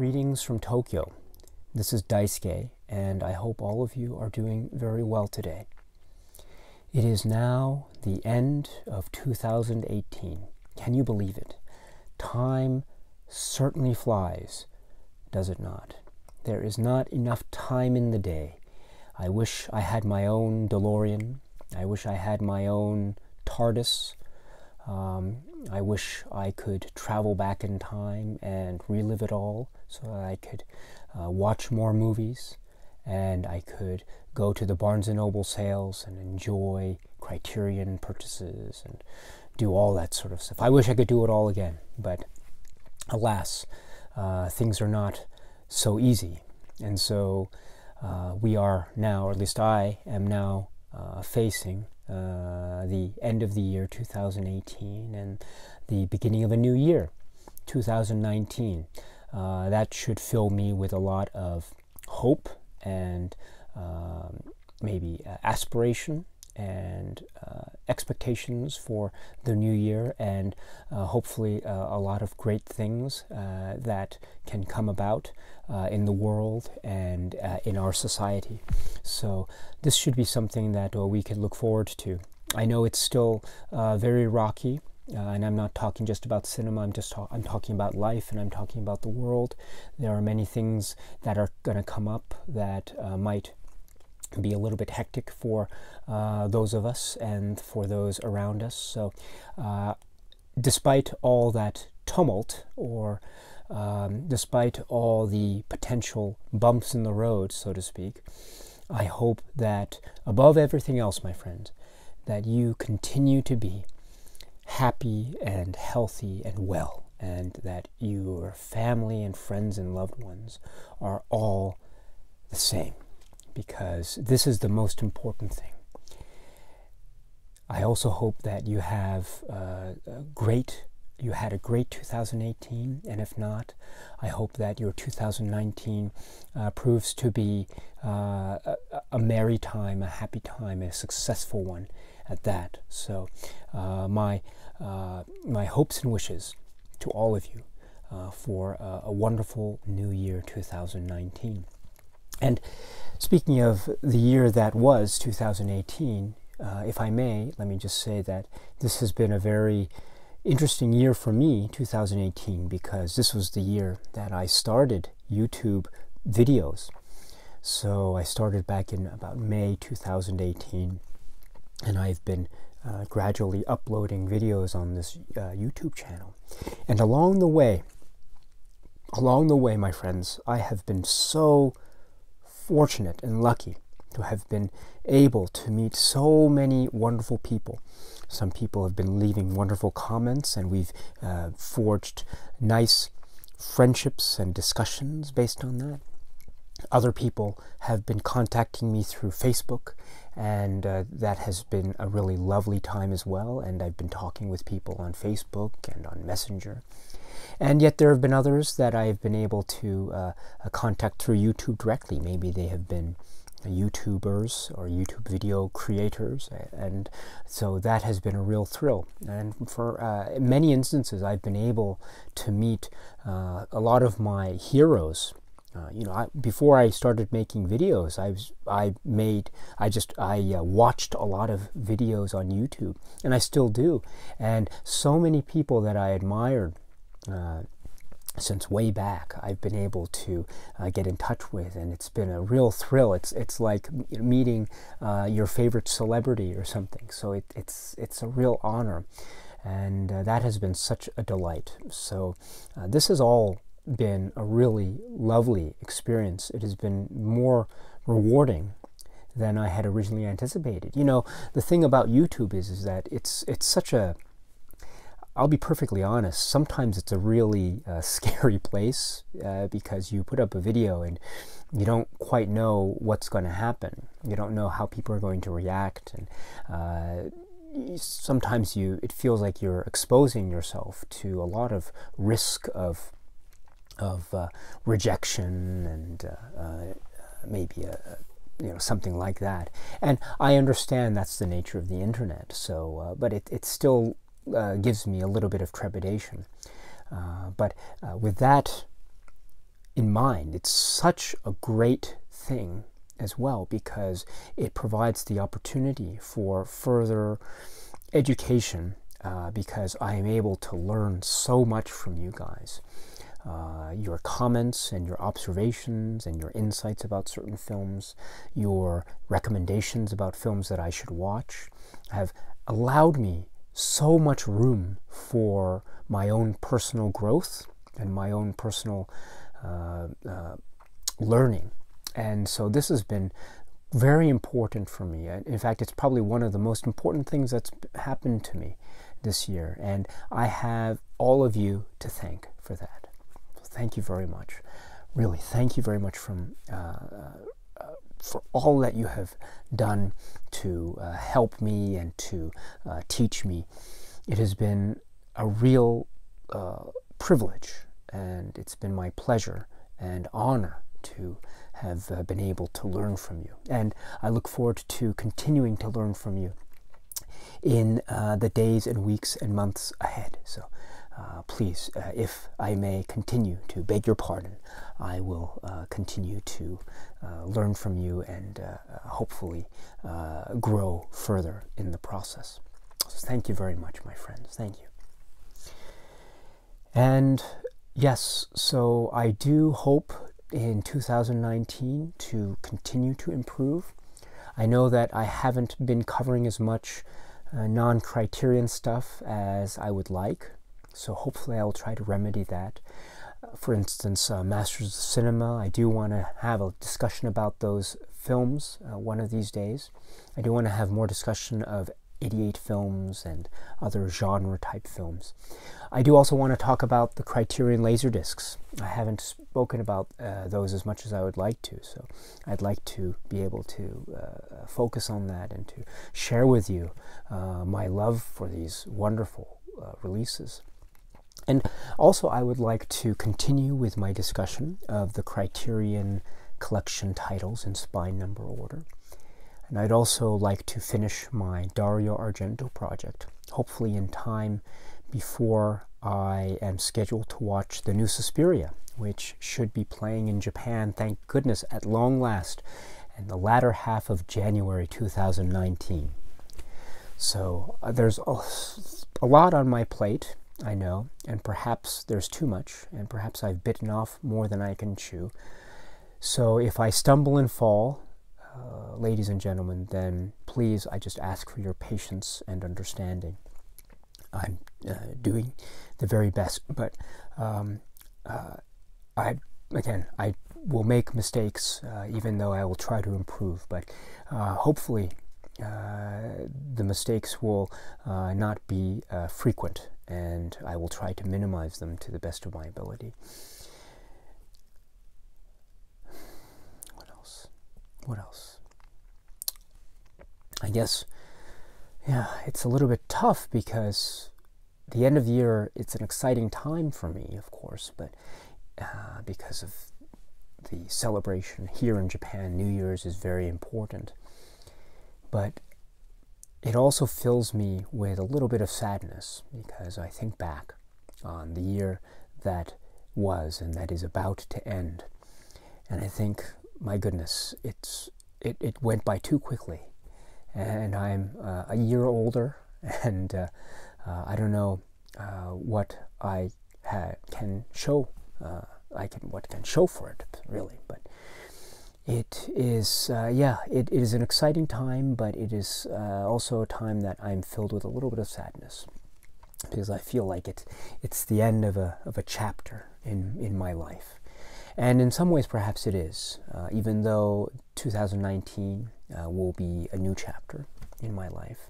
Greetings from Tokyo. This is Daisuke, and I hope all of you are doing very well today. It is now the end of 2018. Can you believe it? Time certainly flies, does it not? There is not enough time in the day. I wish I had my own DeLorean. I wish I had my own TARDIS. I wish I could travel back in time and relive it all so that I could watch more movies and I could go to the Barnes & Noble sales and enjoy Criterion purchases and do all that sort of stuff. I wish I could do it all again, but alas, things are not so easy. And so we are now, or at least I am now, facing the end of the year 2018 and the beginning of a new year 2019. That should fill me with a lot of hope and maybe aspiration and expectations for the new year, and hopefully a lot of great things that can come about in the world and in our society. So this should be something that we can look forward to. I know it's still very rocky, and I'm not talking just about cinema. I'm talking about life, and I'm talking about the world. There are many things that are going to come up that might be a little bit hectic for those of us and for those around us. So despite all that tumult, or despite all the potential bumps in the road, so to speak, I hope that above everything else, my friends, that you continue to be happy and healthy and well, and that your family and friends and loved ones are all the same, because this is the most important thing. I also hope that you have you had a great 2018, and if not, I hope that your 2019 proves to be a merry time, a happy time, a successful one at that. So my hopes and wishes to all of you for a wonderful new year 2019. And speaking of the year that was 2018, if I may, let me just say that this has been a very interesting year for me, 2018, because this was the year that I started YouTube videos. So I started back in about May 2018, and I've been gradually uploading videos on this YouTube channel. And along the way, my friends, I have been so fortunate and lucky to have been able to meet so many wonderful people. Some people have been leaving wonderful comments, and we've forged nice friendships and discussions based on that. Other people have been contacting me through Facebook, and that has been a really lovely time as well, and I've been talking with people on Facebook and on Messenger. And yet there have been others that I've been able to contact through YouTube directly. Maybe they have been YouTubers or YouTube video creators, and so that has been a real thrill. And for many instances, I've been able to meet a lot of my heroes. Before I started making videos, I watched a lot of videos on YouTube, and I still do. And so many people that I admired since way back, I've been able to get in touch with, and it's been a real thrill. It's like meeting your favorite celebrity or something. So it's a real honor, and that has been such a delight. So this has all been a really lovely experience. It has been more rewarding than I had originally anticipated. You know, the thing about YouTube is that it's such a, I'll be perfectly honest, sometimes it's a really scary place because you put up a video and you don't quite know what's going to happen. You don't know how people are going to react, and sometimes it feels like you're exposing yourself to a lot of risk of rejection and maybe something like that. And I understand that's the nature of the internet. So, but it still gives me a little bit of trepidation. But with that in mind. It's such a great thing as well, because it provides the opportunity for further education, because I am able to learn so much from you guys. Your comments and your observations and your insights about certain films, your recommendations about films that I should watch, have allowed me so much room for my own personal growth and my own personal learning. And so this has been very important for me. In fact, it's probably one of the most important things that's happened to me this year. And I have all of you to thank for that. So thank you very much. Really, thank you very much for all that you have done to help me and to teach me. It has been a real privilege, and it's been my pleasure and honor to have been able to learn from you. And I look forward to continuing to learn from you in the days and weeks and months ahead. So please, if I may continue to beg your pardon, I will continue to learn from you and hopefully grow further in the process. So thank you very much, my friends. Thank you. And yes, so I do hope in 2019 to continue to improve. I know that I haven't been covering as much non-criterion stuff as I would like, so hopefully I'll try to remedy that. For instance, Masters of Cinema, I do want to have a discussion about those films one of these days. I do want to have more discussion of 88 films and other genre type films. I do also want to talk about the Criterion Laserdiscs. I haven't spoken about those as much as I would like to, so I'd like to be able to focus on that and to share with you my love for these wonderful releases. And also I would like to continue with my discussion of the Criterion Collection titles in spine number order. And I'd also like to finish my Dario Argento project, hopefully in time before I am scheduled to watch the new Suspiria, which should be playing in Japan, thank goodness, at long last, in the latter half of January 2019. So there's a lot on my plate, I know, and perhaps there's too much, and perhaps I've bitten off more than I can chew. So if I stumble and fall, ladies and gentlemen, then please, I just ask for your patience and understanding. I'm doing the very best, but I will make mistakes, even though I will try to improve. But hopefully, the mistakes will not be frequent, and I will try to minimize them to the best of my ability. What else? I guess, yeah, it's a little bit tough because the end of the year, it's an exciting time for me, of course, but because of the celebration here in Japan, New Year's is very important. But it also fills me with a little bit of sadness because I think back on the year that was and that is about to end. And I think, my goodness, it went by too quickly, and I'm a year older, and I don't know what I can show. What can show for it, really. But it is, it is an exciting time, but it is also a time that I'm filled with a little bit of sadness because I feel like it's the end of a chapter in my life. And in some ways, perhaps it is, even though 2019 will be a new chapter in my life.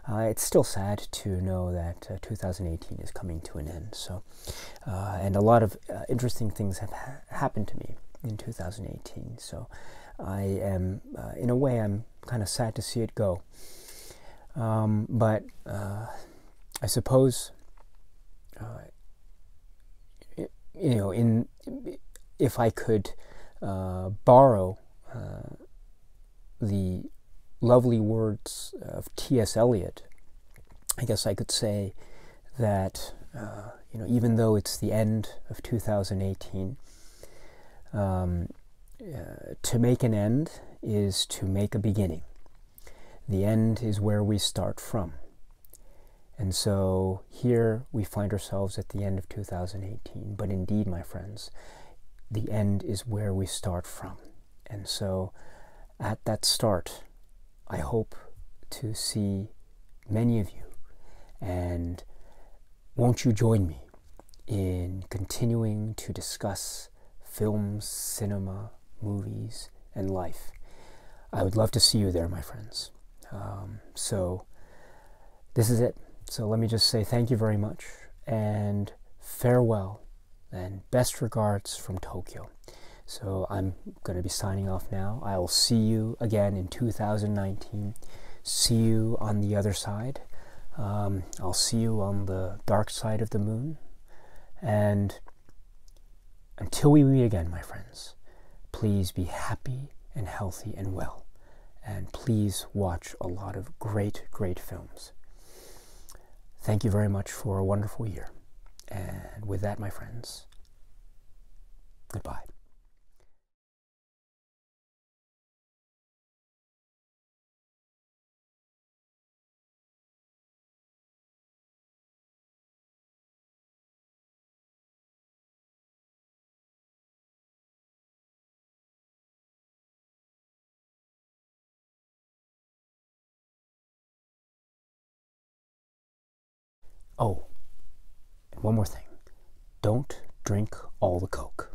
It's still sad to know that 2018 is coming to an end. So, and a lot of interesting things have happened to me in 2018. So I am, in a way, I'm kind of sad to see it go. But I suppose, if I could borrow the lovely words of T.S. Eliot, I guess I could say that, even though it's the end of 2018, To make an end is to make a beginning. The end is where we start from. And so here we find ourselves at the end of 2018. But indeed, my friends, the end is where we start from. And so at that start, I hope to see many of you. And won't you join me in continuing to discuss films, cinema, movies, and life? I would love to see you there, my friends. So this is it. So let me just say thank you very much, and farewell, and best regards from Tokyo. So I'm going to be signing off now. I'll see you again in 2019. See you on the other side. I'll see you on the dark side of the moon. And until we meet again, my friends, please be happy and healthy and well. And please watch a lot of great, great films. Thank you very much for a wonderful year. And with that, my friends, goodbye. Oh, and one more thing. Don't drink all the Coke.